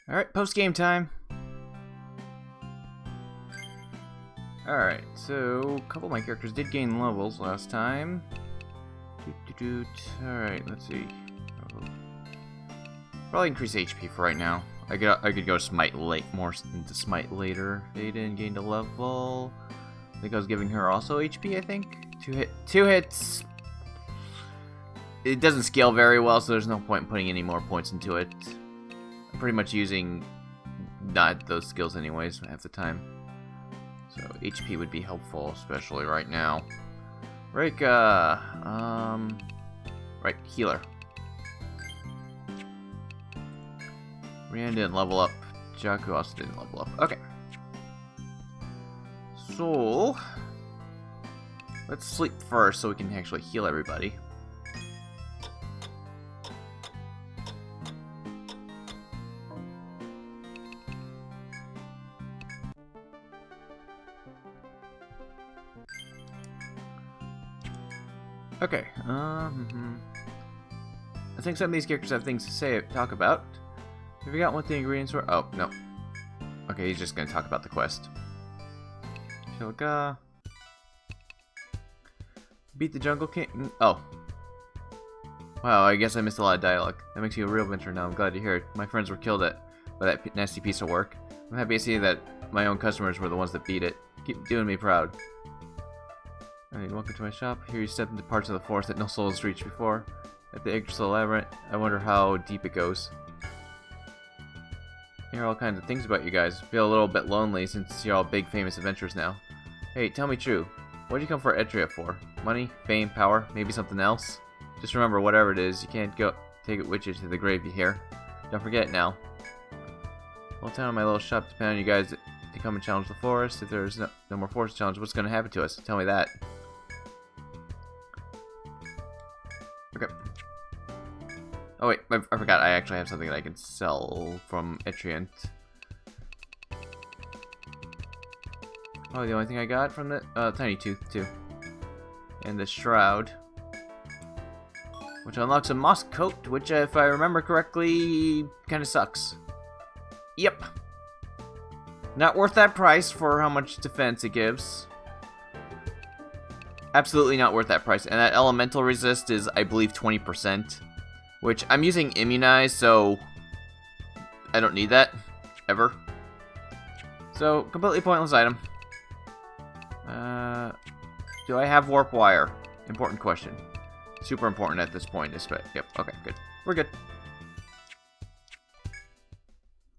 Alright, post-game time. Alright, so a couple of my characters did gain levels last time. Alright, let's see. Probably increase HP for right now. I could go smite more into smite later. Aiden gained a level. I think I was giving her also HP, I think. Two hits. It doesn't scale very well, so there's no point in putting any more points into it. I'm pretty much using not those skills anyways half the time. So HP would be helpful, especially right now. Reka, right, healer. Rian didn't level up. Jaku also didn't level up. Okay. So, let's sleep first so we can actually heal everybody. Okay, I think some of these characters have things to talk about. Have you forgot what the ingredients were? Oh, no. Okay, he's just gonna talk about the quest. Shilga. Beat the Jungle King? Oh. Wow, I guess I missed a lot of dialogue. That makes you a real venture now. I'm glad to hear it. My friends were killed by that nasty piece of work. I'm happy to see that my own customers were the ones that beat it. Keep doing me proud. Alright, welcome to my shop. Here you step into parts of the forest that no soul has reached before. At the Yggdrasil Labyrinth, I wonder how deep it goes. I hear all kinds of things about you guys. Feel a little bit lonely since you're all big famous adventurers now. Hey, tell me true. What'd you come for Etrian for? Money? Fame? Power? Maybe something else? Just remember, whatever it is, you can't go take it with you to the grave, you hear? Don't forget it now. Whole town and my little shop depend on you guys to come and challenge the forest. If there's no more forest challenge, what's gonna happen to us? Tell me that. Okay. Oh wait, I forgot. I actually have something that I can sell from Etrian. Oh, the only thing I got from the tiny tooth too, and the shroud, which unlocks a moss coat, which, if I remember correctly, kind of sucks. Yep. Not worth that price for how much defense it gives. Absolutely not worth that price. And that elemental resist is, I believe, 20%. Which, I'm using immunize, so I don't need that. Ever. So, completely pointless item. Do I have warp wire? Important question. Super important at this point. Yep, okay, good. We're good.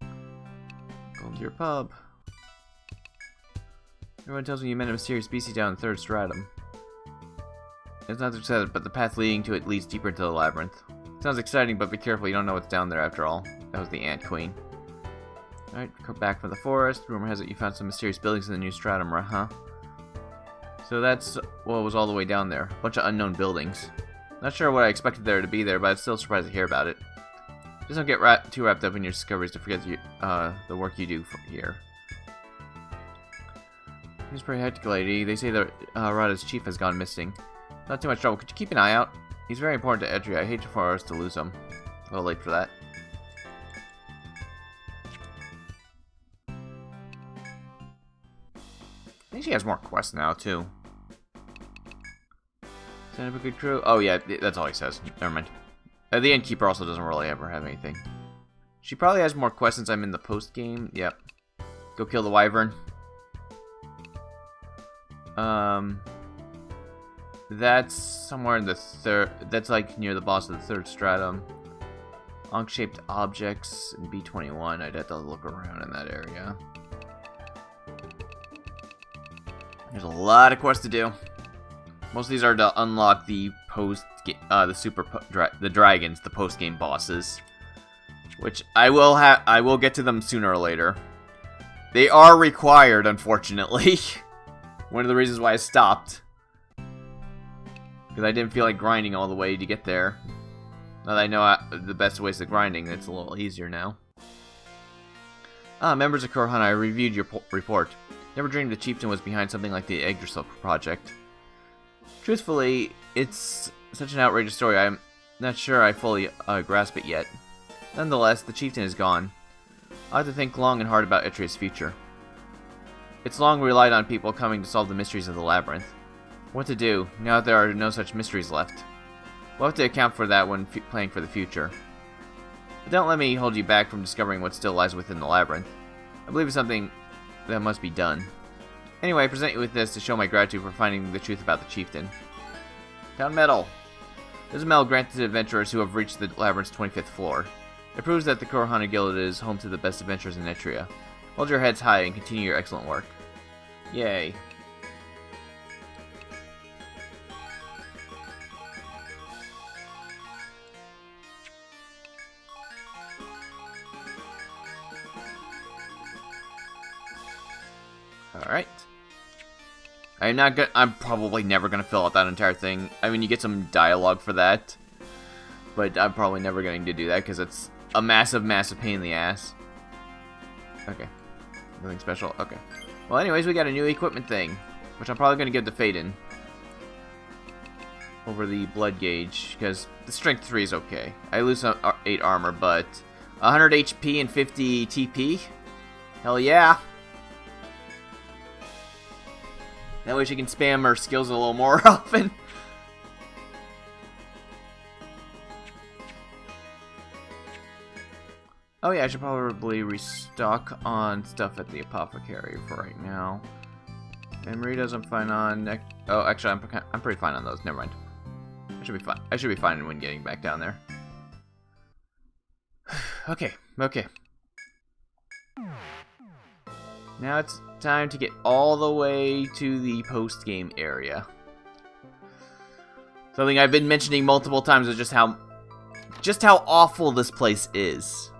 Go to your pub. Everyone tells me you met a mysterious beastie down in the 3rd stratum. It's not said, but the path leading to it leads deeper into the labyrinth. Sounds exciting, but be careful, you don't know what's down there after all. That was the Ant Queen. Alright, come back from the forest. Rumor has it you found some mysterious buildings in the new stratum, huh? So that's what was all the way down there. A bunch of unknown buildings. Not sure what I expected there to be there, but I'm still surprised to hear about it. Just don't get too wrapped up in your discoveries to forget the work you do here. He's pretty hectic, lady. They say that Rada's chief has gone missing. Not too much trouble. Could you keep an eye out? He's very important to Etrian. I hate for us to lose him. A little late for that. I think she has more quests now, too. Send up a good crew. Oh, yeah, that's all he says. Never mind. The Innkeeper also doesn't really ever have anything. She probably has more quests since I'm in the post-game. Yep. Go kill the Wyvern. That's somewhere in the 3rd. That's like near the boss of the 3rd stratum. Ankh-shaped objects in B21. I'd have to look around in that area. There's a lot of quests to do. Most of these are to unlock the the dragons, the post-game bosses, which I will get to them sooner or later. They are required, unfortunately. One of the reasons why I stopped. Because I didn't feel like grinding all the way to get there. Now that I know the best ways of grinding, it's a little easier now. Members of Korhana, I reviewed your report. Never dreamed the chieftain was behind something like the Yggdrasil project. Truthfully, it's Such an outrageous story, I'm not sure I fully grasp it yet. Nonetheless, the chieftain is gone. I'll have to think long and hard about Etrian's future. It's long relied on people coming to solve the mysteries of the labyrinth. What to do, now that there are no such mysteries left? We'll have to account for that when planning for the future. But don't let me hold you back from discovering what still lies within the labyrinth. I believe it's something that must be done. Anyway, I present you with this to show my gratitude for finding the truth about the chieftain. Found medal. This is a medal granted to adventurers who have reached the labyrinth's 25th floor. It proves that the Kurahana Guild is home to the best adventurers in Etria. Hold your heads high and continue your excellent work. Yay. Alright. I'm probably never gonna fill out that entire thing. I mean, you get some dialogue for that. But I'm probably never going to do that because it's a massive, massive pain in the ass. Okay. Nothing special? Okay. Well, anyways, we got a new equipment thing, which I'm probably going to give to Faden over the blood gauge, because the strength 3 is okay. I lose 8 armor, but 100 HP and 50 TP? Hell yeah! That way she can spam her skills a little more often. Oh yeah, I should probably restock on stuff at the apothecary for right now. Marita's I'm fine on. Oh, actually, I'm pretty fine on those. Never mind. I should be fine. I should be fine when getting back down there. Okay. Now it's time to get all the way to the post-game area. Something I've been mentioning multiple times is just how awful this place is.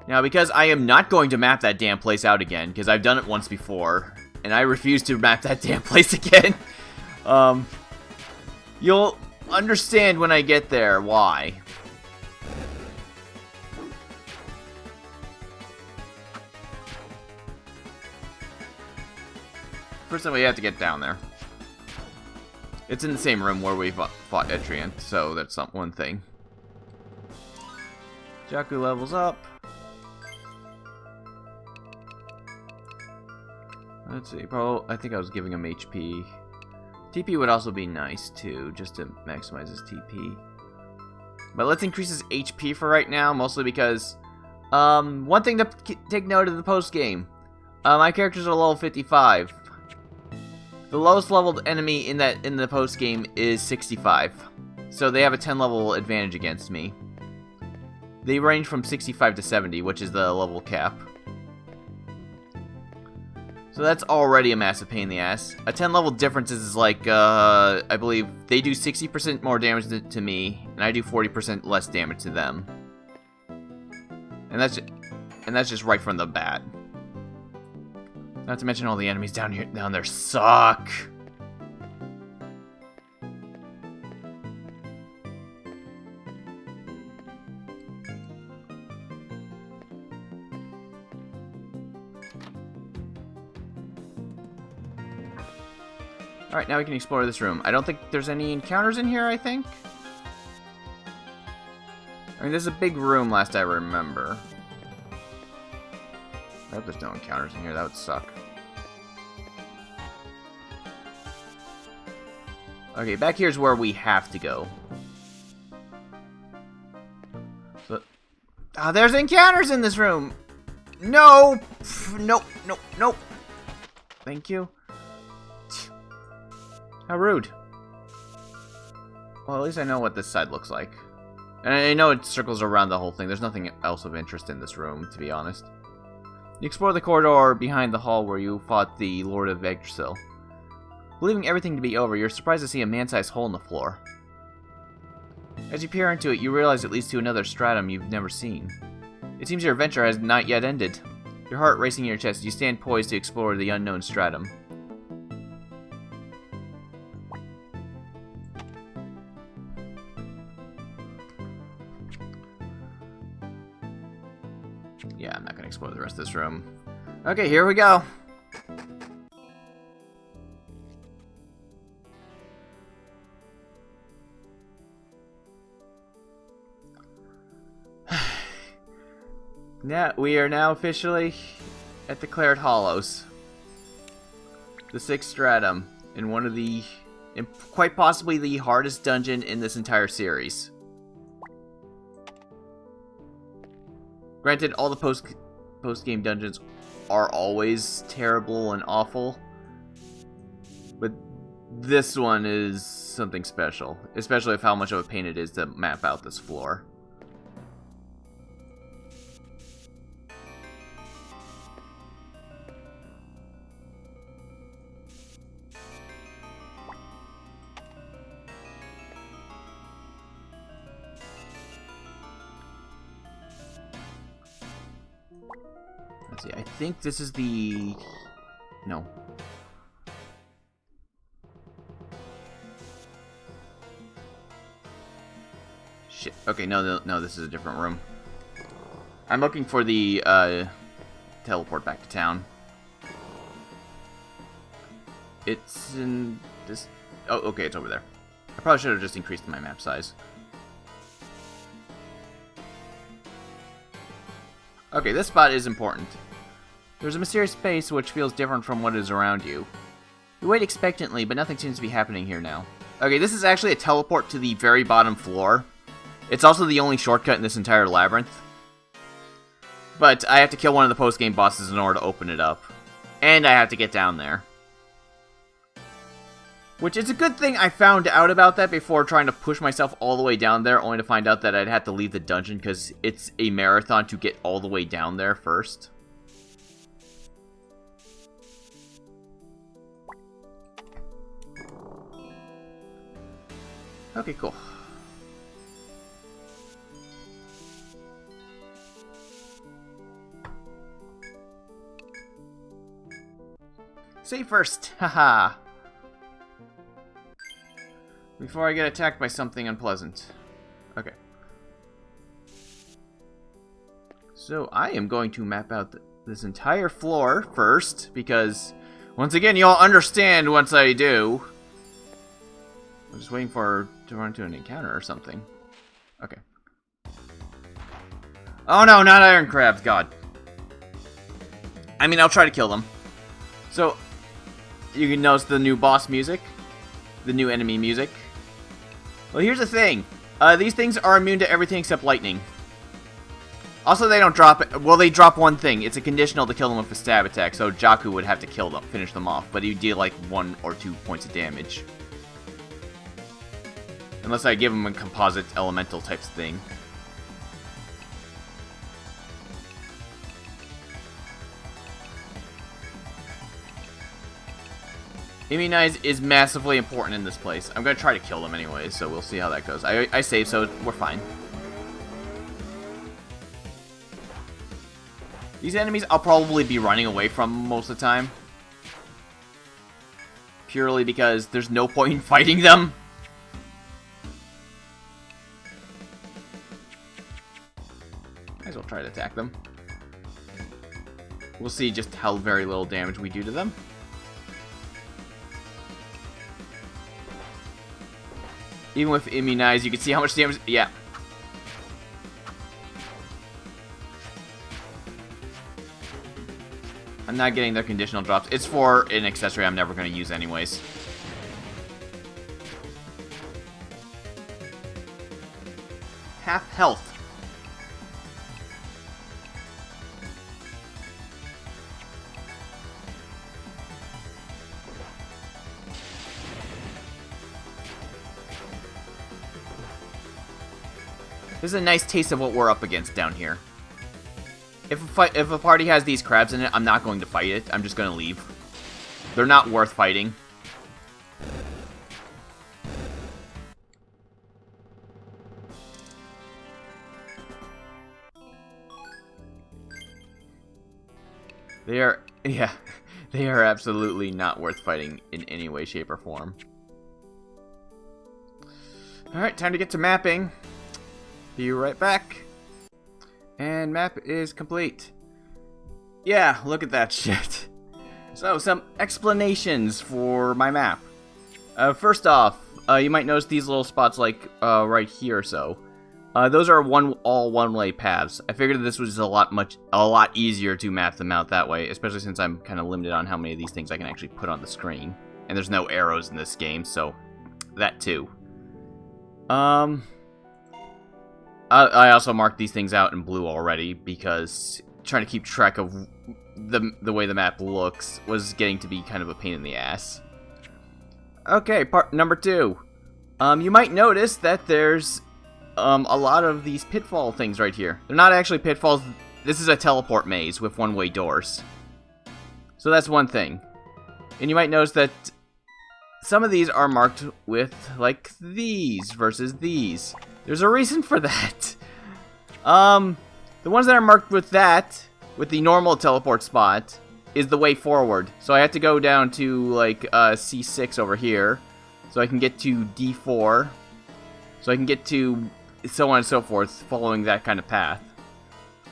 Now, because I am not going to map that damn place out again, because I've done it once before, and I refuse to map that damn place again, you'll understand when I get there why. First, we have to get down there. It's in the same room where we fought Etrian, so that's not one thing. Jakku levels up. Let's see, I think I was giving him HP. TP would also be nice, too, just to maximize his TP. But let's increase his HP for right now, mostly because... one thing to take note of the post-game. My characters are level 55. The lowest leveled enemy in the post-game is 65. So they have a 10 level advantage against me. They range from 65 to 70, which is the level cap. So that's already a massive pain in the ass. A 10 level difference is like, I believe they do 60% more damage to me, and I do 40% less damage to them. And that's just right from the bat. Not to mention all the enemies down there suck. Alright, now we can explore this room. I don't think there's any encounters in here, I think. I mean, there's a big room last I remember. I hope there's no encounters in here. That would suck. Okay, back here's where we have to go. So, there's encounters in this room! No! Nope, nope, nope. Thank you. How rude. Well, at least I know what this side looks like. And I know it circles around the whole thing. There's nothing else of interest in this room, to be honest. You explore the corridor behind the hall where you fought the Lord of Yggdrasil. Believing everything to be over, you're surprised to see a man-sized hole in the floor. As you peer into it, you realize it leads to another stratum you've never seen. It seems your adventure has not yet ended. Your heart racing in your chest, you stand poised to explore the unknown stratum. Yeah, I'm not going to explore the rest of this room. Okay, here we go. Yeah, we are now officially at the Claret Hollows. The 6th stratum, in one of the... in quite possibly the hardest dungeon in this entire series. Granted, all the post-game dungeons are always terrible and awful, but this one is something special, especially with how much of a pain it is to map out this floor. Let's see, I think this is the... no. Shit. Okay, no, this is a different room. I'm looking for the, teleport back to town. It's in this... oh, okay, it's over there. I probably should have just increased my map size. Okay, this spot is important. There's a mysterious space which feels different from what is around you. You wait expectantly, but nothing seems to be happening here now. Okay, this is actually a teleport to the very bottom floor. It's also the only shortcut in this entire labyrinth. But I have to kill one of the post-game bosses in order to open it up. And I have to get down there. Which is a good thing I found out about that before trying to push myself all the way down there, only to find out that I'd have to leave the dungeon because it's a marathon to get all the way down there first. Okay, cool. Save first, haha. Before I get attacked by something unpleasant. Okay. So I am going to map out this entire floor first, because once again, you'll understand once I do. I'm just waiting for to run into an encounter or something. Okay. Oh no, not iron crabs, God. I mean, I'll try to kill them. So, you can notice the new boss music. The new enemy music. Well, here's the thing. These things are immune to everything except lightning. Also, they don't drop it. Well, they drop one thing. It's a conditional to kill them with a stab attack, so Jakku would have to kill them, finish them off. But he'd deal like 1 or 2 points of damage. Unless I give him a composite elemental type thing. Immunize is massively important in this place. I'm going to try to kill them anyway, so we'll see how that goes. I saved, so we're fine. These enemies I'll probably be running away from most of the time. Purely because there's no point in fighting them. Might as well try to attack them. We'll see just how very little damage we do to them. Even with Immunize, you can see how much damage... yeah. I'm not getting their conditional drops. It's for an accessory I'm never going to use anyways. Half health. This is a nice taste of what we're up against down here. If a party has these crabs in it, I'm not going to fight it. I'm just going to leave. They're not worth fighting. They are, yeah, they are absolutely not worth fighting in any way, shape, or form. Alright, time to get to mapping. Be right back. And map is complete. Yeah, look at that shit. So, some explanations for my map. First off, you might notice these little spots like right here or so. Those are all one-way paths. I figured this was a lot easier to map them out that way, especially since I'm kind of limited on how many of these things I can actually put on the screen. And there's no arrows in this game, so that too. I also marked these things out in blue already because trying to keep track of the way the map looks was getting to be kind of a pain in the ass. Okay, part number 2. You might notice that there's a lot of these pitfall things right here. They're not actually pitfalls. This is a teleport maze with one-way doors. So that's one thing. And you might notice that some of these are marked with, like, these versus these. There's a reason for that. The ones that are marked with that, with the normal teleport spot, is the way forward. So I have to go down to, like, C6 over here, so I can get to D4, so I can get to so on and so forth, following that kind of path.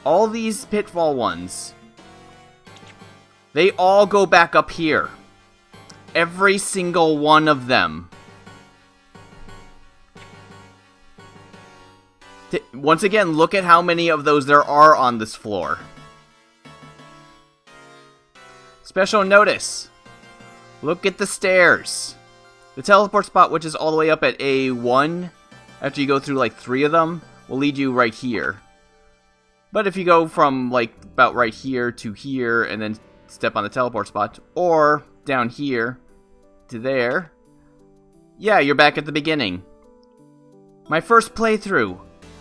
All these pitfall ones, they all go back up here. Every single one of them. Once again, look at how many of those there are on this floor. Special notice. Look at the stairs. The teleport spot, which is all the way up at A1, after you go through like 3 of them, will lead you right here. But if you go from like about right here to here and then step on the teleport spot, or down here to there, yeah, you're back at the beginning. My first playthrough,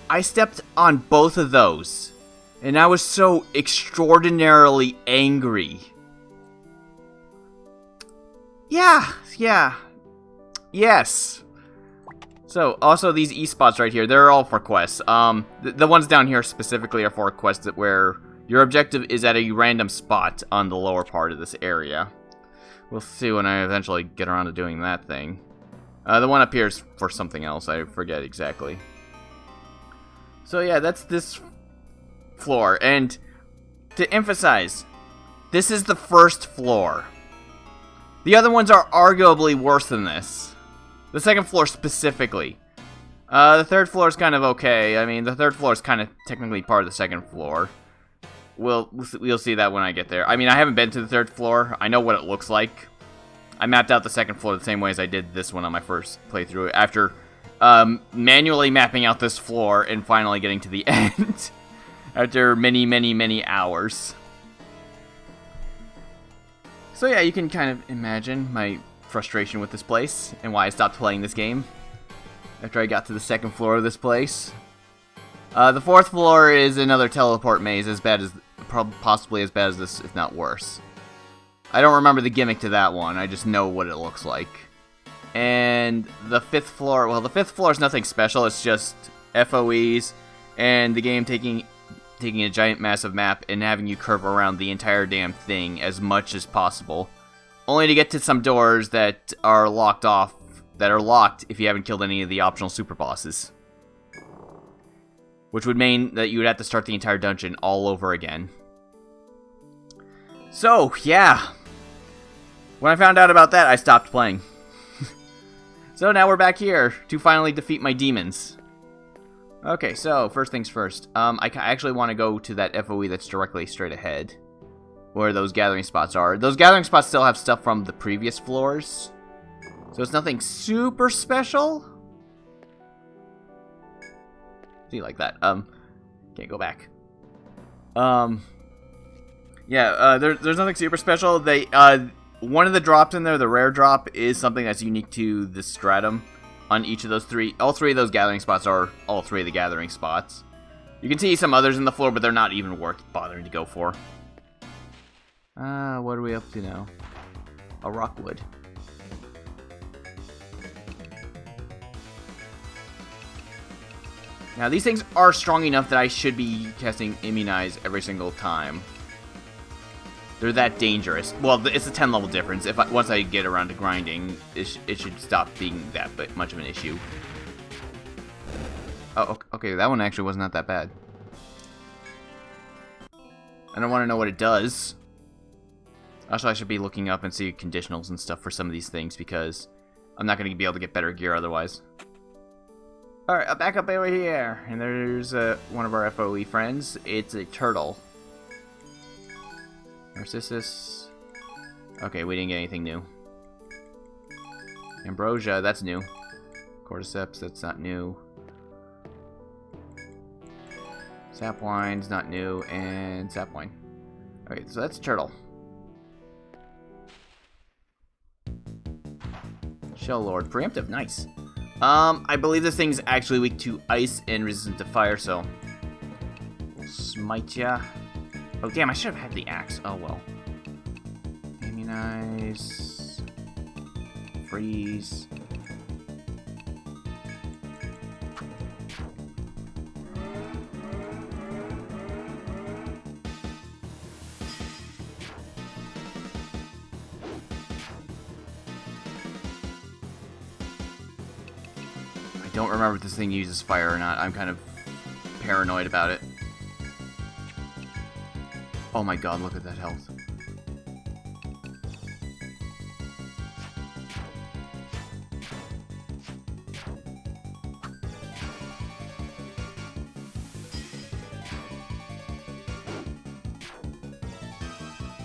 I stepped on both of those, and I was so extraordinarily angry. Yes. So, also these E-spots right here, they're all for quests. The ones down here specifically are for quests where your objective is at a random spot on the lower part of this area. We'll see when I eventually get around to doing that thing. The one up here is for something else, I forget exactly. So yeah, that's this floor, and to emphasize, this is the first floor. The other ones are arguably worse than this. The second floor specifically. The third floor is kind of okay. I mean, the third floor is kind of technically part of the second floor. We'll see that when I get there. I mean, I haven't been to the third floor. I know what it looks like. I mapped out the second floor the same way as I did this one on my first playthrough. After manually mapping out this floor and finally getting to the end. After many hours. So yeah, you can kind of imagine my frustration with this place and why I stopped playing this game after I got to the second floor of this place. The fourth floor is another teleport maze, possibly as bad as this, if not worse. I don't remember the gimmick to that one, I just know what it looks like. And the fifth floor, well, the fifth floor is nothing special, it's just FOEs, and the game taking a giant massive map and having you curve around the entire damn thing as much as possible. Only to get to some doors that are locked if you haven't killed any of the optional super bosses. Which would mean that you would have to start the entire dungeon all over again. So, yeah. When I found out about that, I stopped playing. So now we're back here to finally defeat my demons. Okay, so first things first. I actually want to go to that FOE that's directly straight ahead, where those gathering spots are. Those gathering spots still have stuff from the previous floors, so it's nothing super special. See, like that. Can't go back. Yeah, there's nothing super special. One of the drops in there, the rare drop, is something that's unique to the stratum. On each of those three, all three of those gathering spots are all three of the gathering spots. You can see some others in the floor, but they're not even worth bothering to go for. What are we up to now? A rockwood. Now, these things are strong enough that I should be casting Immunize every single time. They're that dangerous. Well, it's a 10 level difference. Once I get around to grinding, it should stop being that much of an issue. Oh, okay, that one actually was not that bad. I don't want to know what it does. Also, I should be looking up and see conditionals and stuff for some of these things, because I'm not going to be able to get better gear otherwise. Alright, back up over here. And there's one of our FOE friends. It's a turtle. Narcissus. Okay, we didn't get anything new. Ambrosia, that's new. Cordyceps, that's not new. Sapwine's not new. And Sapwine. Okay, so that's turtle. Shell Lord. Preemptive, nice. I believe this thing's actually weak to ice and resistant to fire, so we'll smite ya. Oh, damn, I should have had the axe. Oh, well. Immunize. Freeze. I don't remember if this thing uses fire or not. I'm kind of paranoid about it. Oh my god, look at that health.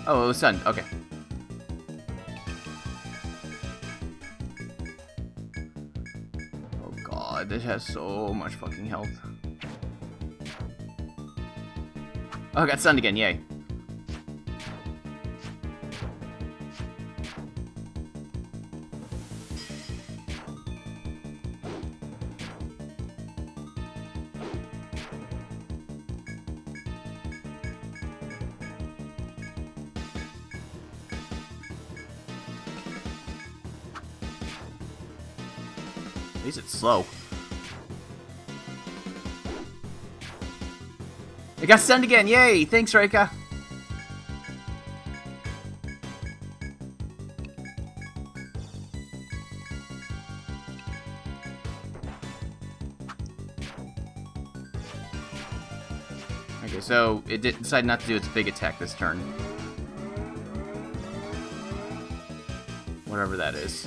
Oh, it was stunned. Okay. Oh god, this has so much fucking health. Oh, I got stunned again. Yay. At least it's slow. I got stunned again! Yay! Thanks, Reika! Okay, so it decided not to do its big attack this turn. Whatever that is.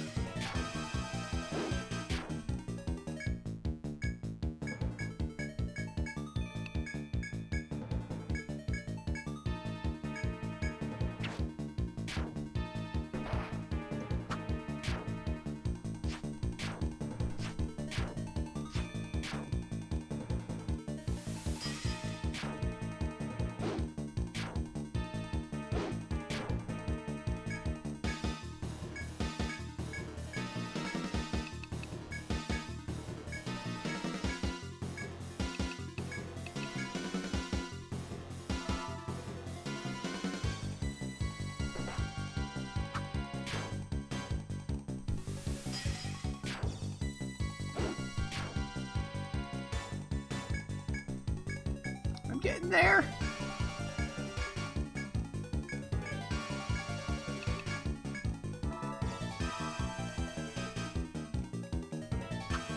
Getting there.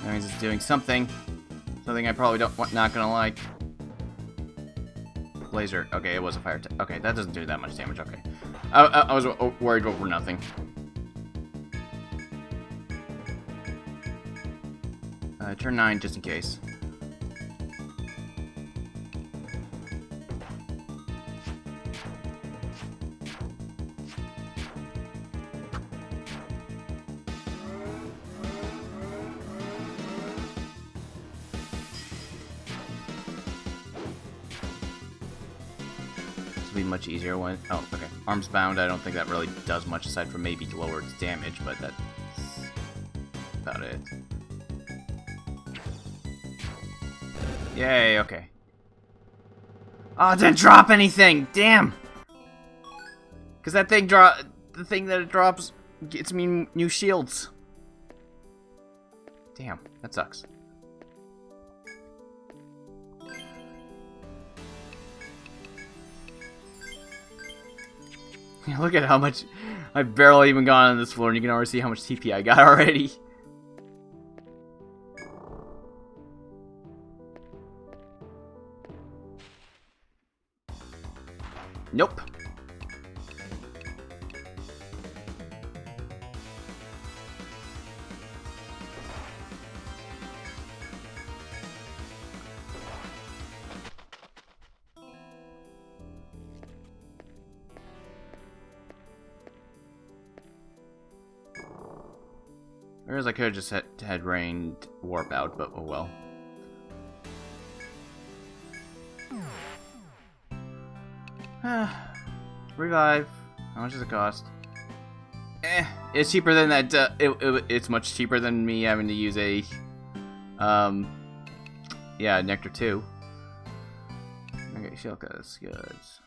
That means it's doing something. Something I probably not gonna like. Laser. Okay, it was a fire attack. Okay, that doesn't do that much damage. Okay. I was worried over nothing. Turn 9 just in case. Be much easier when... Oh, okay. Arms bound, I don't think that really does much aside from maybe lower its damage, but that's about it. Yay, okay. Oh, it didn't drop anything! Damn! Because that thing the thing that it drops gets me new shields. Damn, that sucks. Look at how much... I've barely even gone on this floor, and you can already see how much TP I got already. Nope. Whereas I could have just had rain warp out, but oh well. Revive. How much does it cost? It's cheaper than that. It's much cheaper than me having to use a, yeah, Nectar 2. Okay, Shilka's goods.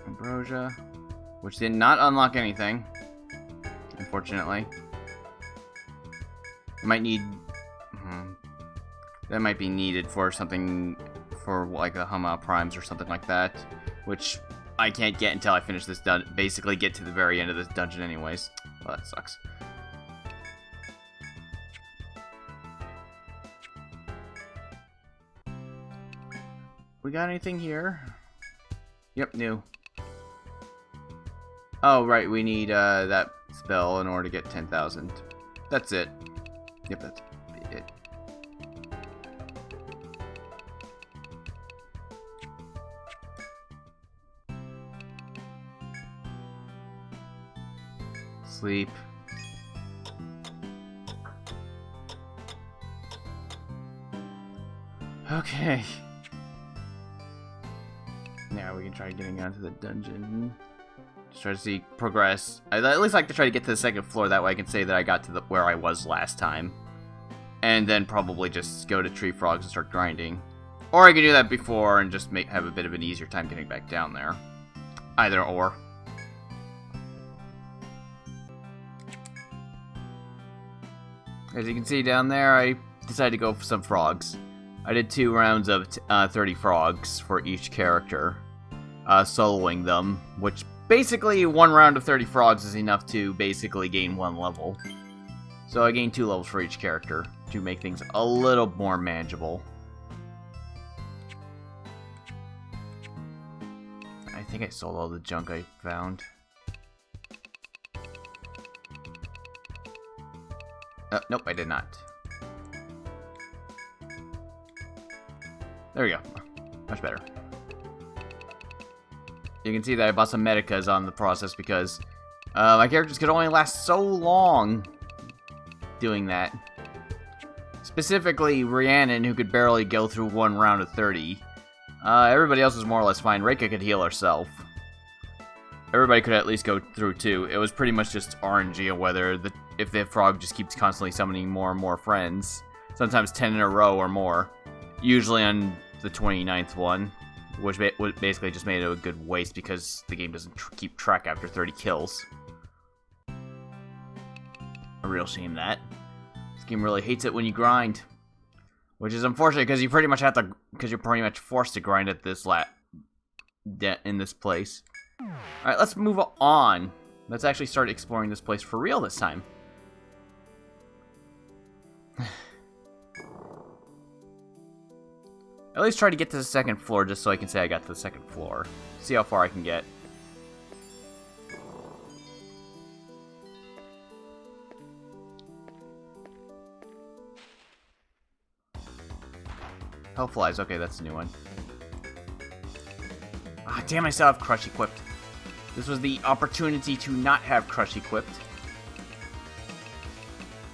Ambrosia, which did not unlock anything, unfortunately. Might need. That might be needed for something, for like the Hama Primes or something like that, which I can't get until I finish this basically get to the very end of this dungeon anyways. Well, that sucks. We got anything here? Yep, new. Oh, right, we need that spell in order to get 10,000. That's it. Yep, that's it. Sleep. Okay. Now we can try getting onto the dungeon. Just try to see progress. I at least like to try to get to the second floor. That way I can say that I got to where I was last time. And then probably just go to Tree Frogs and start grinding. Or I could do that before and just have a bit of an easier time getting back down there. Either or. As you can see down there, I decided to go for some frogs. I did 2 rounds of 30 frogs for each character, soloing them, which basically 1 round of 30 frogs is enough to basically gain 1 level. So I gained 2 levels for each character to make things a little more manageable. I think I sold all the junk I found. Nope, I did not. There we go. Much better. You can see that I bought some medicas on the process because my characters could only last so long doing that. Specifically, Rhiannon, who could barely go through 1 round of 30. Everybody else was more or less fine. Reika could heal herself. Everybody could at least go through 2. It was pretty much just RNG of whether if the frog just keeps constantly summoning more and more friends. Sometimes 10 in a row or more. Usually on the 29th one, which basically just made it a good waste because the game doesn't keep track after 30 kills. A real shame that. This game really hates it when you grind. Which is unfortunate because you pretty much have to, because you're pretty much forced to grind at this in this place. Alright, let's move on. Let's actually start exploring this place for real this time. At least try to get to the 2nd floor just so I can say I got to the 2nd floor. See how far I can get. Hellflies, okay, that's a new one. Ah, damn, I still have Crush equipped. This was the opportunity to not have Crush equipped.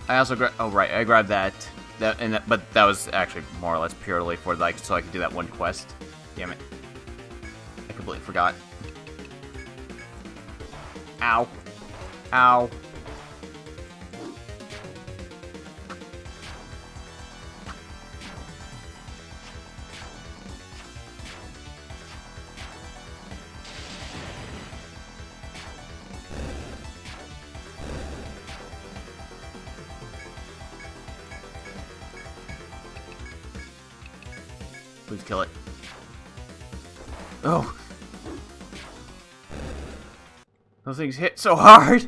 I also I grabbed that. But that was actually more or less purely for like so I could do that one quest. Damn it. I completely forgot. Ow. Ow. Please kill it. Oh. Those things hit so hard.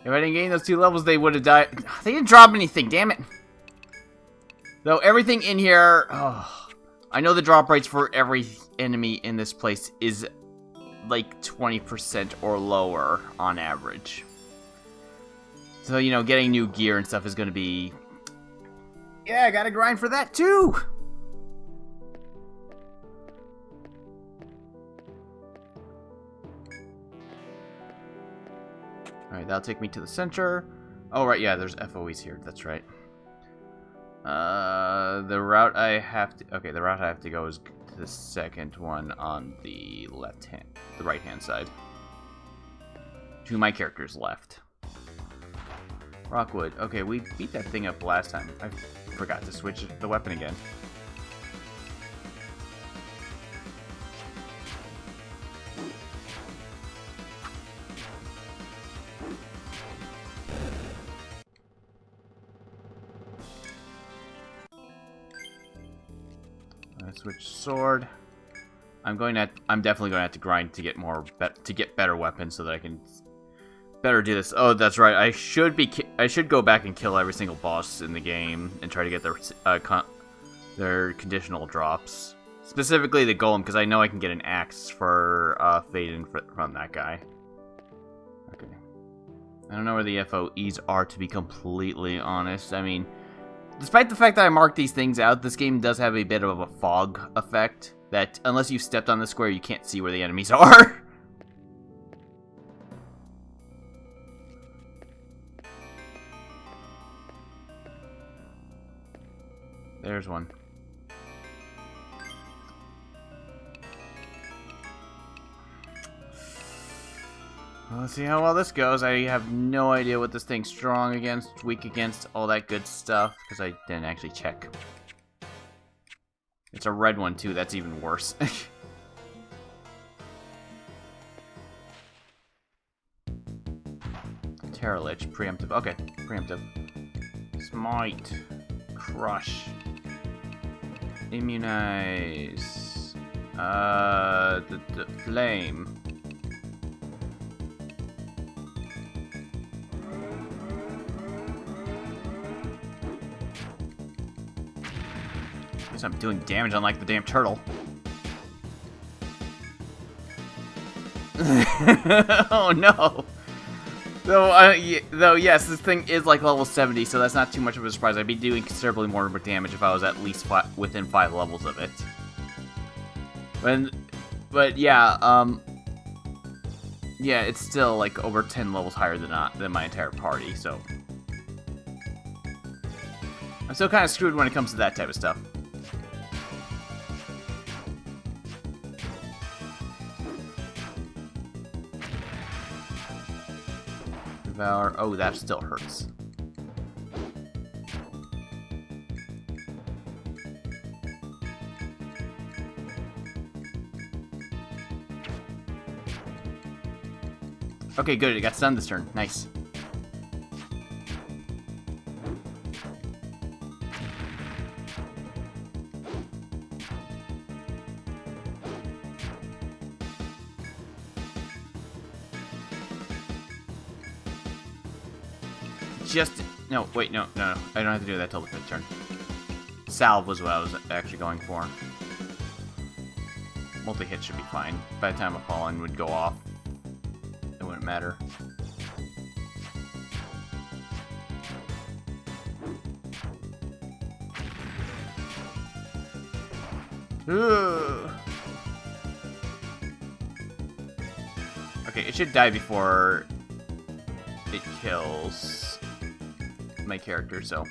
If I didn't gain those 2 levels, they would have died. They didn't drop anything, damn it. Though everything in here... Oh, I know the drop rates for every enemy in this place is like 20% or lower on average. So, you know, getting new gear and stuff is going to be... Yeah, I gotta grind for that too! Alright, that'll take me to the center. Oh, right, yeah, there's FOEs here. That's right. The route I have to... Okay, the route I have to go is to the second one on the the right-hand side. To my character's left. Rockwood. Okay, we beat that thing up last time. I forgot to switch the weapon again. Switch sword. I'm definitely going to have to grind to get better weapons so that I can better do this. Oh, that's right. I should go back and kill every single boss in the game and try to get their conditional drops. Specifically the golem, because I know I can get an axe for Faden from that guy. Okay. I don't know where the FOEs are, to be completely honest. I mean, despite the fact that I marked these things out, this game does have a bit of a fog effect that, unless you've stepped on the square, you can't see where the enemies are. There's one. Well, let's see how well this goes. I have no idea what this thing's strong against, weak against, all that good stuff, because I didn't actually check. It's a red one, too. That's even worse. Terra Lich, preemptive. Okay, preemptive. Smite. Crush. Immunize. The flame. I'm doing damage unlike the damn turtle. Oh no! Though yes, this thing is like level 70, so that's not too much of a surprise. I'd be doing considerably more damage if I was at least within 5 levels of it. But yeah, yeah, it's still like over 10 levels higher than my entire party, so I'm still kind of screwed when it comes to that type of stuff. Devour. Oh, that still hurts. Okay, good. It got stunned this turn. Nice. No, wait, no. I don't have to do that till the 5th turn. Salve was what I was actually going for. Multi-hit should be fine. By the time a fallen would go off, it wouldn't matter. Ugh. Okay, it should die before it kills my character, so.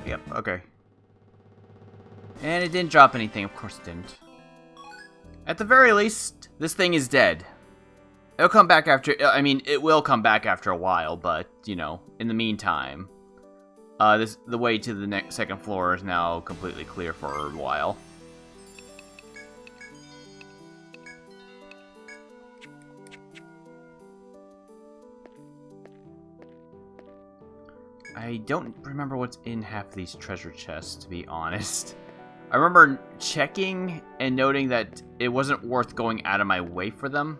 Yep, okay. And it didn't drop anything, of course it didn't. At the very least, this thing is dead. It'll come back after, I mean, it will come back after a while, but, you know, in the meantime, the way to the second floor is now completely clear for a while. I don't remember what's in half of these treasure chests, to be honest. I remember checking and noting that it wasn't worth going out of my way for them.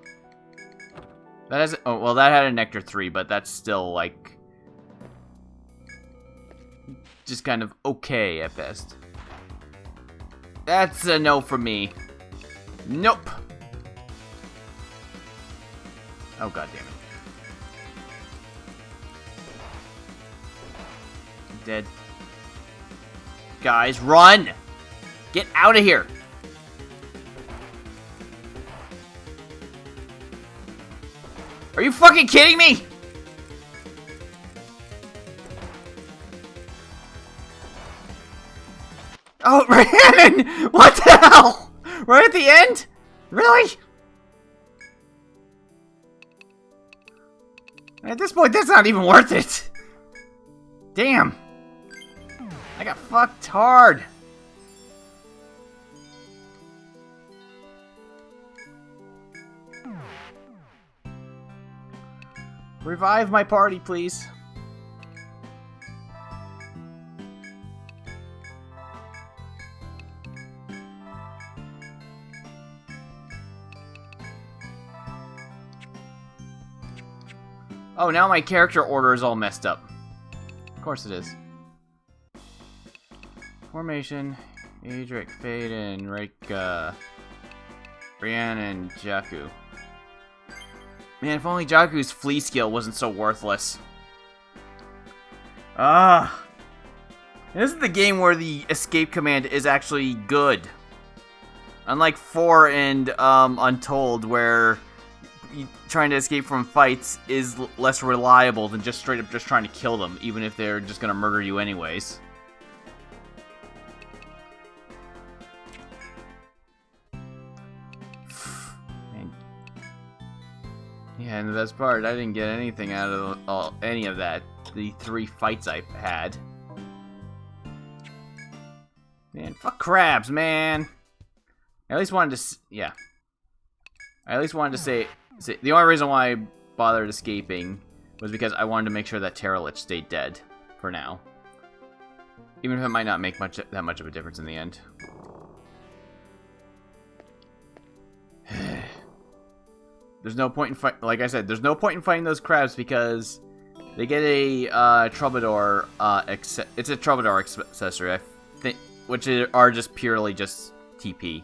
That has, oh, well, that had a Nectar 3, but that's still, like, just kind of okay at best. That's a no from me. Nope. Oh, god damn it. Dead. guys. Run! Get out of here! Are you fucking kidding me? Oh, Rhiannon! What the hell? Right at the end? Really? At this point, that's not even worth it. Damn. I got fucked hard. Revive my party, please. Oh, now my character order is all messed up. Of course it is. Formation, Adric, Faden, Reika, Rhiannon, Jakku. Man, if only Jakku's flee skill wasn't so worthless. This is the game where the escape command is actually good. Unlike 4 and Untold, where trying to escape from fights is less reliable than just straight up just trying to kill them, even if they're just gonna murder you anyways. Yeah, and the best part, I didn't get anything out of any of that. The 3 fights I had. Man, fuck crabs, man. I at least wanted to, yeah. I at least wanted to say, the only reason why I bothered escaping was because I wanted to make sure that Terralich stayed dead for now. Even if it might not make that much of a difference in the end. There's no point in like I said, there's no point in fighting those crabs because they get a troubadour. It's a troubadour accessory, I think, which are just purely just TP.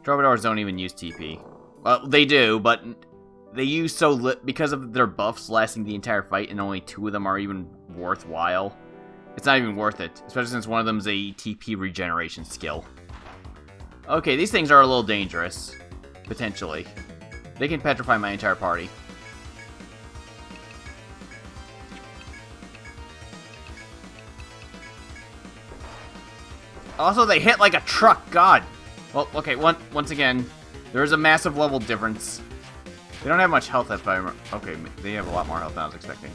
Troubadours don't even use TP. Well, they do, but they use because of their buffs lasting the entire fight, and only 2 of them are even worthwhile. It's not even worth it, especially since one of them is a TP regeneration skill. Okay, these things are a little dangerous, potentially. They can petrify my entire party. Also, they hit like a truck. God. Well, okay. Once again, there is a massive level difference. They don't have much health if I remember. Okay, they have a lot more health than I was expecting.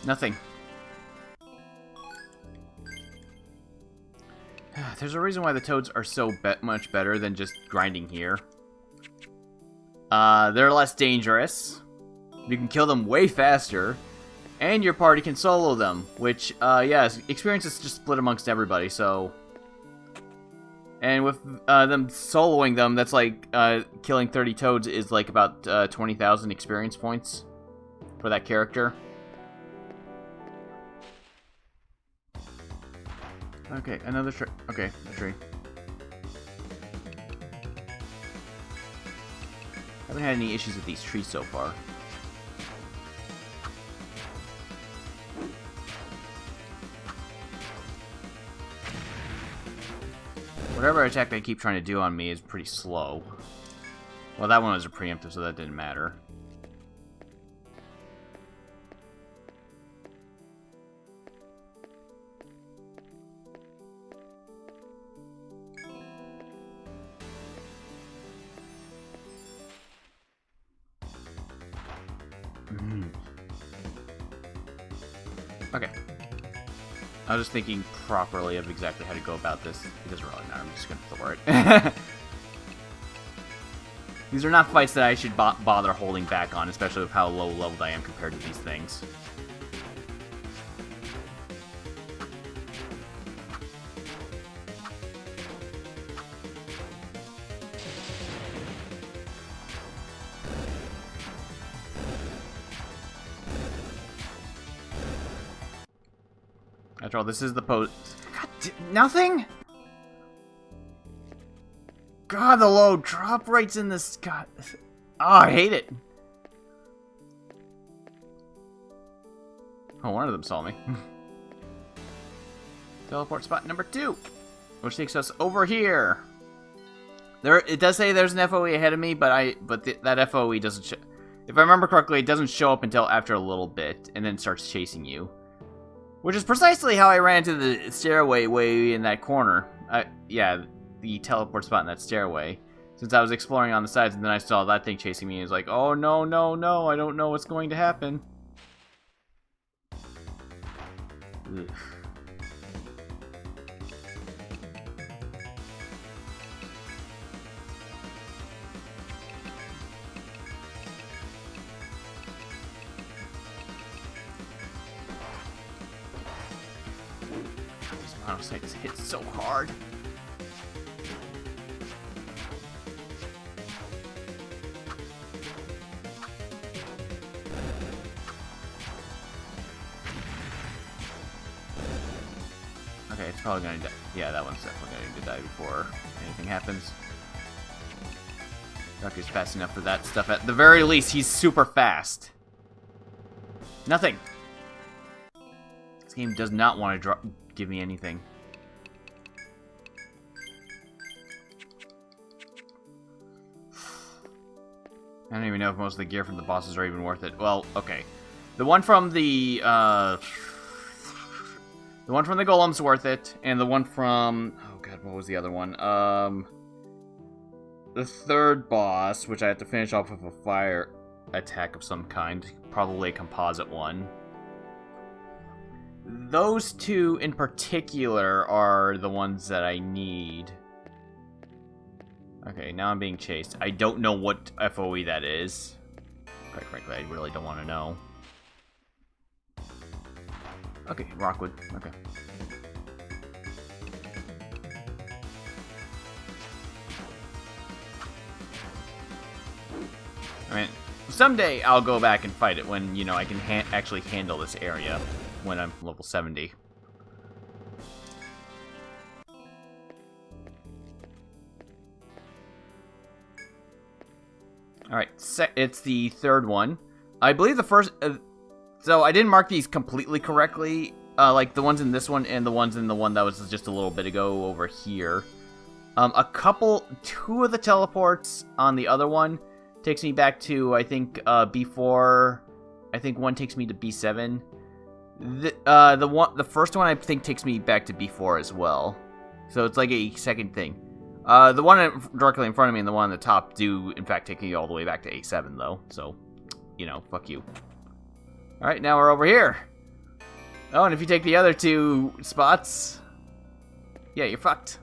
Nothing. There's a reason why the toads are so much better than just grinding here. They're less dangerous. You can kill them way faster. And your party can solo them, which, yeah, experience is just split amongst everybody, so... And with them soloing them, that's like, killing 30 toads is like about 20,000 experience points for that character. Okay, another tree. Okay, a tree. Haven't had any issues with these trees so far. Whatever attack they keep trying to do on me is pretty slow. Well, that one was a preemptive, so that didn't matter. Okay. I was just thinking properly of exactly how to go about this. It doesn't really matter. I'm just going to throw it. These are not fights that I should bother holding back on, especially with how low leveled I am compared to these things. After all, this is the post. God, nothing? God, the low drop rates in this. God. Oh, I hate it. Oh, one of them saw me. Teleport spot number 2, which takes us over here. It does say there's an FOE ahead of me, but that FOE doesn't show. If I remember correctly, it doesn't show up until after a little bit, and then starts chasing you. Which is precisely how I ran into the stairway way in that corner. Yeah, the teleport spot in that stairway. Since I was exploring on the sides, and then I saw that thing chasing me, and it was like, oh no, no, no, I don't know what's going to happen. Ugh. Monocytes hit so hard. Okay, it's probably gonna die. Yeah, that one's definitely going to die before anything happens. Ducky's fast enough for that stuff. At the very least, he's super fast. Nothing. This game does not want to give me anything. I don't even know if most of the gear from the bosses are even worth it. Well, okay. The one from the golem's worth it, and the one from, oh god, what was the other one? The third boss, which I have to finish off with a fire attack of some kind, probably a composite one. Those two in particular are the ones that I need. Okay, now I'm being chased. I don't know what FOE that is. Quite frankly, I really don't want to know. Okay, Rockwood. Okay. I mean, someday I'll go back and fight it when, you know, I can actually handle this area when I'm level 70. Alright, it's the third one. I believe the first... so I didn't mark these completely correctly. Like the ones in this one and the ones in the one that was just a little bit ago over here. Two of the teleports on the other one takes me back to, I think, B4. I think one takes me to B7. The first one I think takes me back to B4 as well. So it's like a second thing. The one directly in front of me and the one on the top do, in fact, take me all the way back to A7, though. So, you know, fuck you. Alright, now we're over here. Oh, and if you take the other two spots... yeah, you're fucked.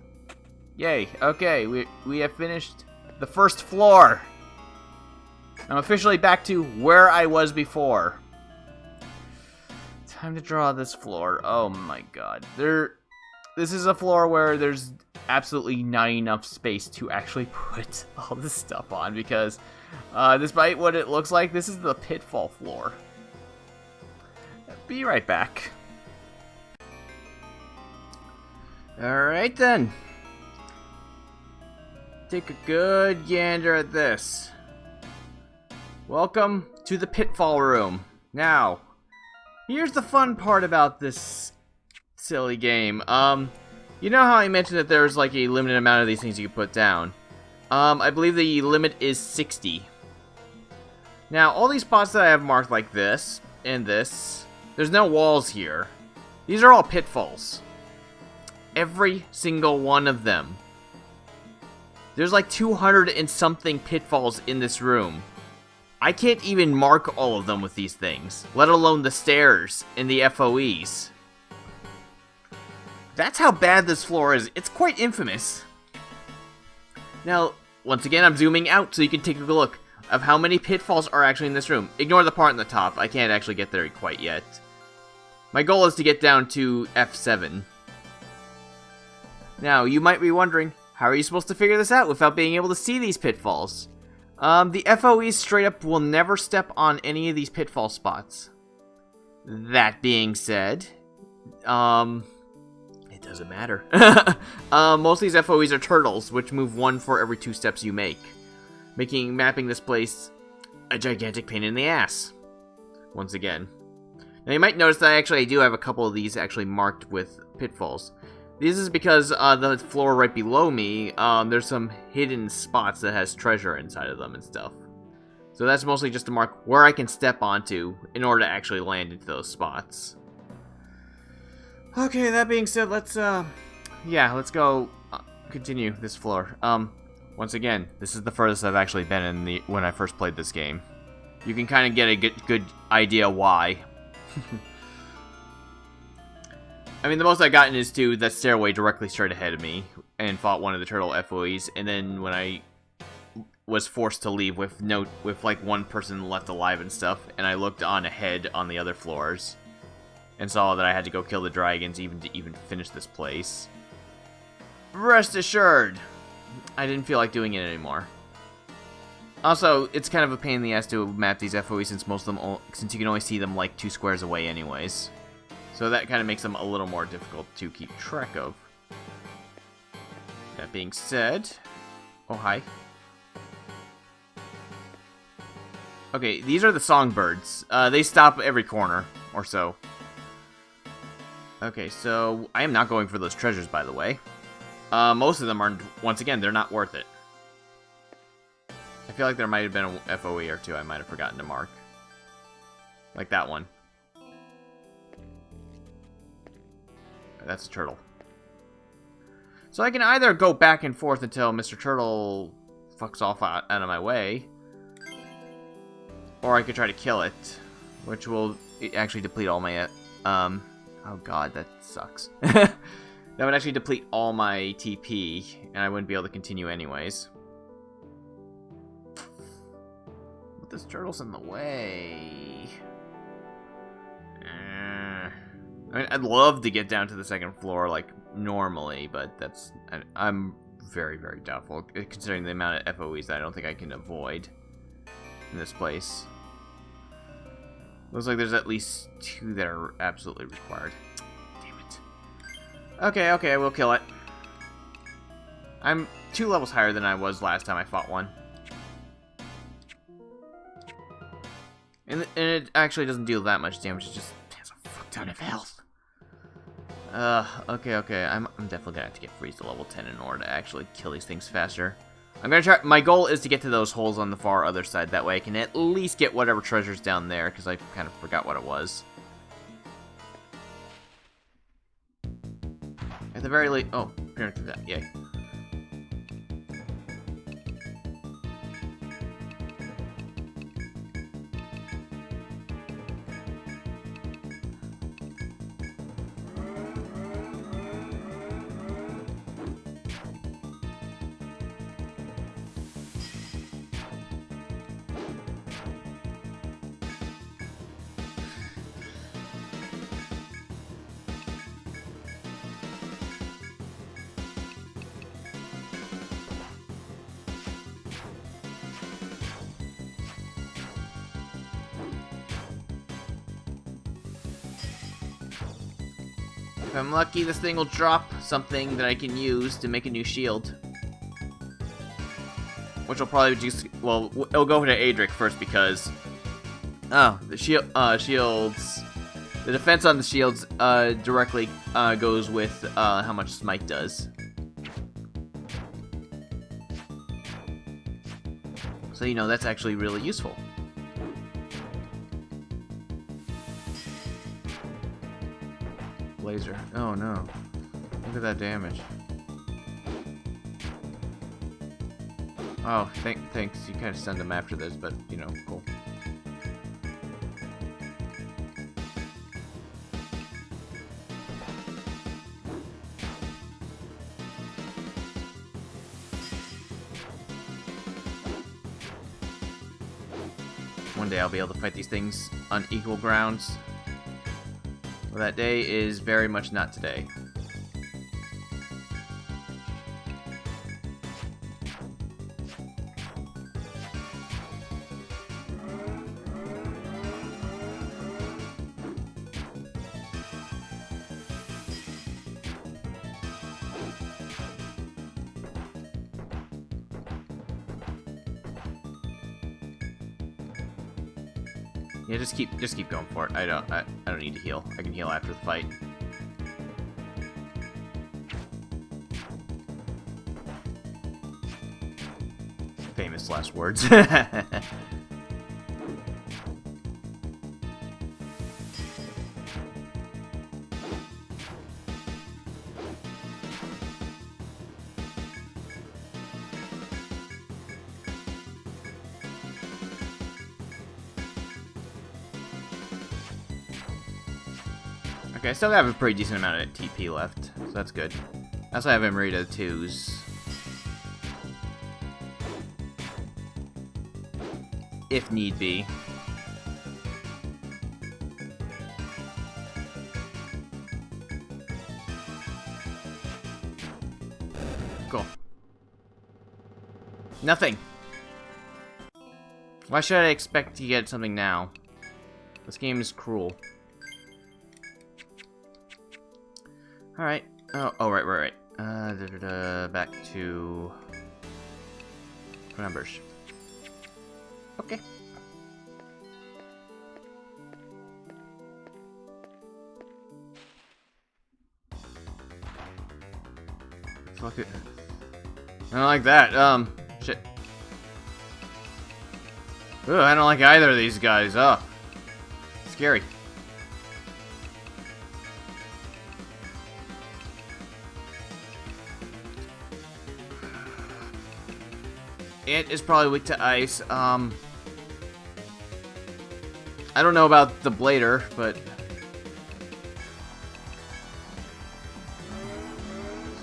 Yay. Okay, we have finished the first floor. I'm officially back to where I was before. Time to draw this floor. Oh my god. This is a floor where there's absolutely not enough space to actually put all this stuff on, because despite what it looks like, this is the pitfall floor. Be right back. Alright then. Take a good gander at this. Welcome to the pitfall room. Now, here's the fun part about this silly game. You know how I mentioned that there's like a limited amount of these things you can put down? I believe the limit is 60. Now, all these spots that I have marked like this, and this, there's no walls here. These are all pitfalls. Every single one of them. There's like 200 and something pitfalls in this room. I can't even mark all of them with these things, let alone the stairs and the FOEs. That's how bad this floor is. It's quite infamous. Now, once again, I'm zooming out so you can take a look of how many pitfalls are actually in this room. Ignore the part in the top. I can't actually get there quite yet. My goal is to get down to F7. Now, you might be wondering, how are you supposed to figure this out without being able to see these pitfalls? The FOEs straight up will never step on any of these pitfall spots. That being said, it doesn't matter. Most of these FOEs are turtles, which move one for every 2 steps you make, mapping this place a gigantic pain in the ass. Once again. Now you might notice that I do have a couple of these actually marked with pitfalls. This is because the floor right below me, there's some hidden spots that has treasure inside of them and stuff. So that's mostly just to mark where I can step onto in order to actually land into those spots. Okay, that being said, let's go continue this floor. Once again, this is the furthest I've actually been in when I first played this game. You can kind of get a good idea why. I mean, the most I've gotten is to that stairway directly straight ahead of me, and fought one of the turtle FOEs, and then when I was forced to leave with like one person left alive and stuff, and I looked on ahead on the other floors, and saw that I had to go kill the dragons to even finish this place. Rest assured, I didn't feel like doing it anymore. Also, it's kind of a pain in the ass to map these FOEs since you can only see them like 2 squares away anyways. So that kind of makes them a little more difficult to keep track of. That being said... Oh, hi. Okay, these are the songbirds. They stop every corner, or so. Okay, so I am not going for those treasures, by the way. Most of them are, once again, they're not worth it. I feel like there might have been a FOE or two I might have forgotten to mark. Like that one. That's a turtle. So I can either go back and forth until Mr. Turtle fucks off out of my way, or I could try to kill it, which will actually deplete all my, oh god, that sucks. That would actually deplete all my TP, and I wouldn't be able to continue anyways. But this turtle's in the way. I mean, I'd love to get down to the 2nd floor, like, normally, but I'm very, very doubtful, considering the amount of FOEs that I don't think I can avoid in this place. Looks like there's at least 2 that are absolutely required. Damn it. Okay, I will kill it. I'm 2 levels higher than I was last time I fought one. And it actually doesn't deal that much damage, it just has a fuck ton of health. Okay, I'm definitely gonna have to get Freeze to level 10 in order to actually kill these things faster. I'm gonna try. My goal is to get to those holes on the far other side. That way I can at least get whatever treasure's down there, because I kind of forgot what it was. At the very least... Oh, apparently that. Yay. If I'm lucky, this thing will drop something that I can use to make a new shield. Which will probably just... Well, it'll go to Adric first because... Oh, the shields... The defense on the shields directly goes with how much Smite does. So, you know, that's actually really useful. Laser. Oh no. Look at that damage. Oh, thanks. You kind of send them after this, but, you know, cool. One day I'll be able to fight these things on equal grounds. Well, that day is very much not today. Yeah, just keep going for it. I don't need to heal. I can heal after the fight. Famous last words. Okay, I still have a pretty decent amount of TP left, so that's good. I also have Emerita 2s. If need be. Cool. Nothing! Why should I expect to get something now? This game is cruel. Alright. Oh, right. Back to numbers. Okay. Fuck it. I don't like that. Shit. Ooh, I don't like either of these guys. Oh. Scary. It is probably weak to ice. I don't know about the blader, but it's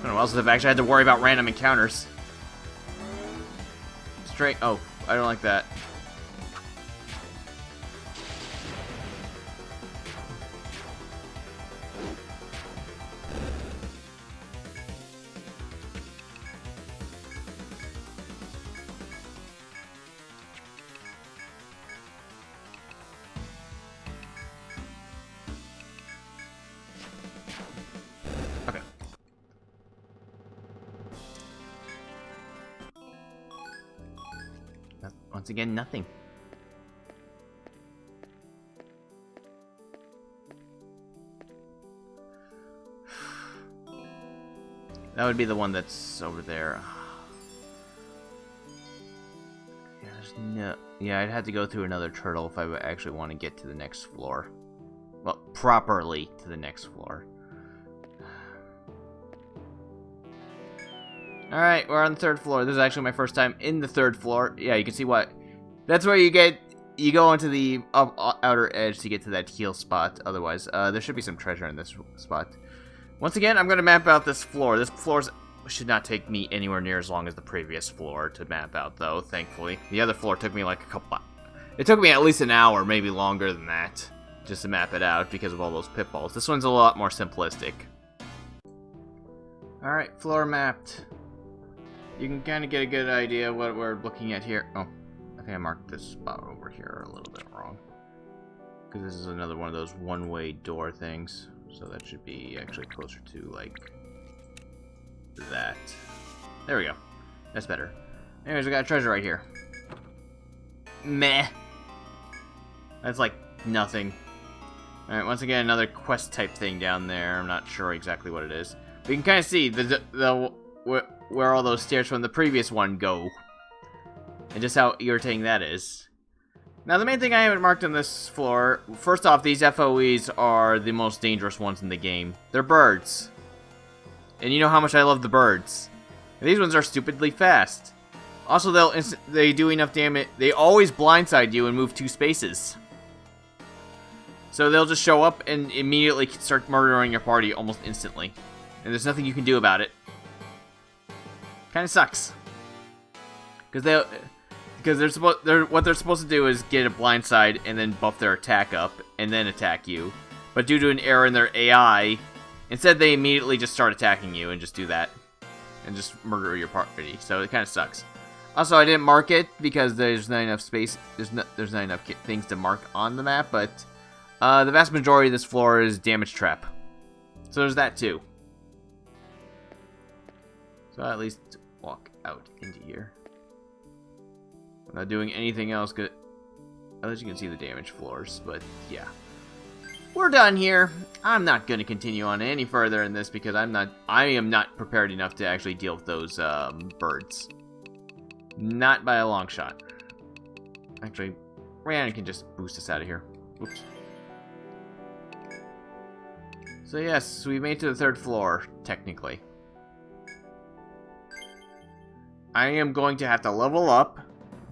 been a while since I've actually had to worry about random encounters. Straight. Oh, I don't like that. Once again, nothing. That would be the one that's over there. Yeah, there's no... Yeah, I'd have to go through another turtle if I would actually want to get to the next floor. Well, properly to the next floor. Alright, we're on the third floor. This is actually my first time in the third floor. Yeah, you can see what... That's where you go onto the outer edge to get to that heal spot. Otherwise, there should be some treasure in this spot. Once again, I'm going to map out this floor. This floor should not take me anywhere near as long as the previous floor to map out, though, thankfully. The other floor took me like a couple... It took me at least an hour, maybe longer than that, just to map it out because of all those pitfalls. This one's a lot more simplistic. Alright, floor mapped. You can kind of get a good idea what we're looking at here. Oh, I think I marked this spot over here a little bit wrong. Because this is another one of those one-way door things. So that should be actually closer to, like, that. There we go. That's better. Anyways, we got a treasure right here. Meh. That's, like, nothing. Alright, once again, another quest-type thing down there. I'm not sure exactly what it is. But you can kind of see where all those stairs from the previous one go. And just how irritating that is. Now, the main thing I haven't marked on this floor... First off, these FOEs are the most dangerous ones in the game. They're birds. And you know how much I love the birds. And these ones are stupidly fast. Also, they do enough damage... They always blindside you and move 2 spaces. So they'll just show up and immediately start murdering your party almost instantly. And there's nothing you can do about it. Kind of sucks. Because what they're supposed to do is get a blindside and then buff their attack up and then attack you. But due to an error in their AI, instead they immediately just start attacking you and just do that. And just murder your party. So it kind of sucks. Also, I didn't mark it because there's not enough space. There's not enough things to mark on the map. But the vast majority of this floor is damage trap. So there's that too. So I'll at least walk out into here. I'm not doing anything else good. As you can see the damaged floors, but yeah. We're done here. I'm not going to continue on any further in this because I am not prepared enough to actually deal with those birds. Not by a long shot. Actually, Rhiannon can just boost us out of here. Oops. So yes, we made it to the 3rd floor, technically. I am going to have to level up,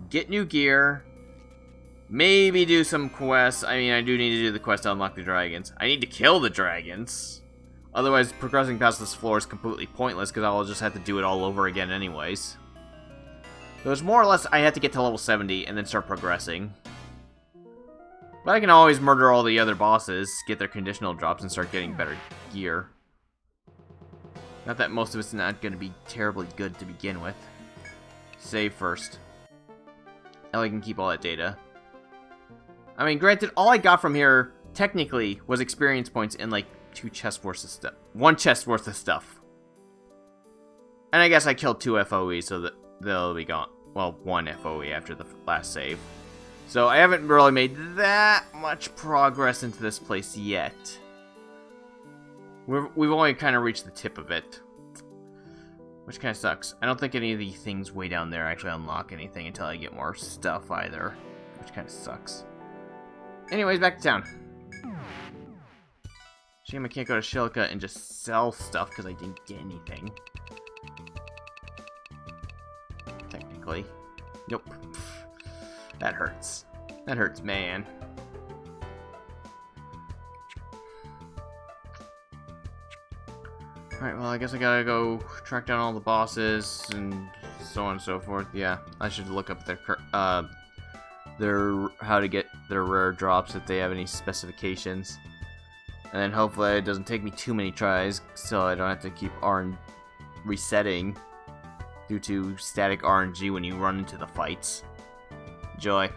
get new gear, maybe do some quests. I mean, I do need to do the quest to unlock the dragons. I need to kill the dragons. Otherwise, progressing past this floor is completely pointless because I'll just have to do it all over again anyways. So it's more or less I have to get to level 70 and then start progressing. But I can always murder all the other bosses, get their conditional drops, and start getting better gear. Not that most of it's not going to be terribly good to begin with. Save first. Ellie can keep all that data. I mean, granted, all I got from here, technically, was experience points and, like, 2 chests worth of stuff. 1 chest worth of stuff. And I guess I killed 2 FOE, so that they'll be gone. Well, 1 FOE after the last save. So I haven't really made that much progress into this place yet. We've only kind of reached the tip of it. Which kind of sucks. I don't think any of the things way down there actually unlock anything until I get more stuff either. Which kind of sucks. Anyways, back to town. Shame I can't go to Shilka and just sell stuff because I didn't get anything. Technically. Nope. That hurts. That hurts, man. Alright, well, I guess I gotta go track down all the bosses and so on and so forth. Yeah, I should look up their how to get their rare drops if they have any specifications. And then hopefully it doesn't take me too many tries so I don't have to keep resetting due to static RNG when you run into the fights. Enjoy.